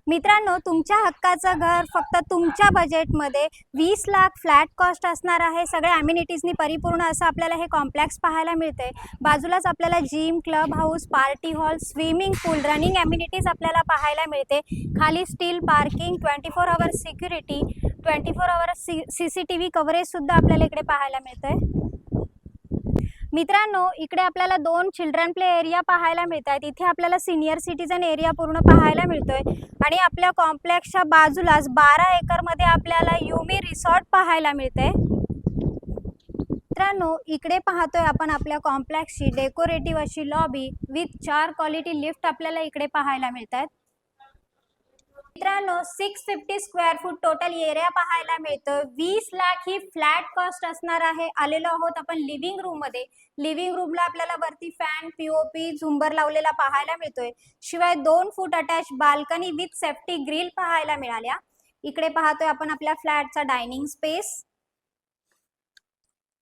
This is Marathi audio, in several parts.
मित्रांनो, तुमच्या हक्काचं घर फक्त तुमच्या बजेटमध्ये 20 लाख फ्लॅट कॉस्ट असणार आहे। सगळ्या ॲम्युनिटीजनी परिपूर्ण असं आपल्याला हे कॉम्प्लेक्स पाहायला मिळते। बाजूलाच आपल्याला gym, club house, party hall, swimming pool, running amenities आपल्याला पाहायला मिळते। खाली stilt parking, 24 hours security, 24 hours CCTV coverage सुद्धा आपल्याला इकडे पाहायला मिळते। मित्रांनो, इकडे आपल्याला 2 चिल्ड्रन प्ले एरिया पाहायला मिळतात। इथे आपल्याला सीनियर सिटीजन एरिया पूर्ण पाहायला मिळतोय आणि आपल्या कॉम्प्लेक्सच्या बाजूलाच 12 एकरमध्ये आपल्याला युमी रिसॉर्ट पाहायला मिळते। मित्रांनो, इकडे पाहतोय आपण आपल्या कॉम्प्लेक्सची डेकोरेटिव्ह अशी लॉबी विथ 4 क्वालिटी लिफ्ट आपल्याला इकडे पाहायला मिळतात। मित्रांनो, 650 स्क्वेअर फूट टोटल एरिया पाहायला मिळतो। 20 लाख ही फ्लॅट कॉस्ट असणार आहे। आलेलो आहोत आपण लिव्हिंग रूम मध्ये। लिव्हिंग रूमला आपल्याला वरती फॅन, पीओपी, झुंबर लावलेला पाहायला मिळतोय। शिवाय 2 foot attach balcony with safety grill पाहायला मिळाल्या। इकडे पाहतोय आपण आपल्या फ्लॅटचा डायनिंग स्पेस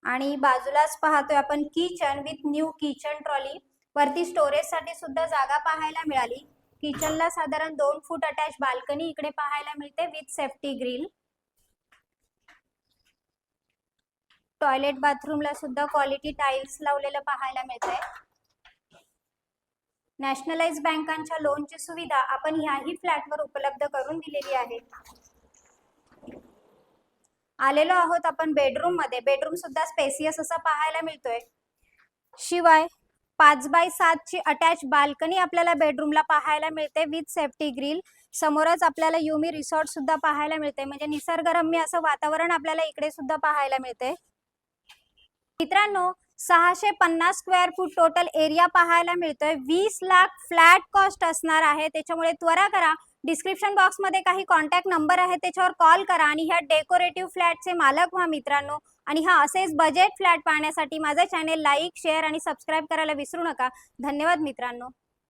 आणि बाजूलाच पाहतोय आपण kitchen with new kitchen trolley. वरती स्टोरेज साठी सुद्धा जागा पाहायला मिळाली। किचनला साधारण 2 फूट अटॅच बाल्कनी इकडे पाहायला मिळते विथ सेफ्टी ग्रिल। टॉयलेट बाथरूमला सुद्धा क्वालिटी टाइल्स लावलेलं पाहायला मिळतंय। नॅशनलाइज बँकांच्या लोनची सुविधा आपण ह्याही फ्लॅटवर उपलब्ध करून दिलेली आहे। आलेलो आहोत आपण बेडरूम मध्ये। बेडरूम सुद्धा स्पेसियस असा पाहायला मिळतोय। शिवाय 5x7 ची अटॅच बाल्कनी आपल्याला बेडरूमला पाहायला मिळते विथ सेफ्टी ग्रिल। समोरच आपल्याला युमी रिसॉर्ट सुद्धा पाहायला मिळते, म्हणजे निसर्गरम्य असं वातावरण आपल्याला इकडे सुद्धा पाहायला मिळते। मित्रांनो, 650 स्क्वेअर फूट टोटल एरिया पाहायला मिळतोय। 20 लाख फ्लॅट कॉस्ट असणार आहे। त्याच्यामुळे त्वरा करा, डिस्क्रिप्शन बॉक्स मध्ये काही कॉन्टॅक्ट नंबर आहे त्याच्यावर कॉल करा आणि ह्या डेकोरेटिव्ह फ्लॅटचे मालक व्हा मित्रांनो। आणि असेच बजेट फ्लॅट पाहण्यासाठी माझा चॅनेल लाईक, शेअर आणि सबस्क्राईब करायला विसरू नका। धन्यवाद मित्रांनो।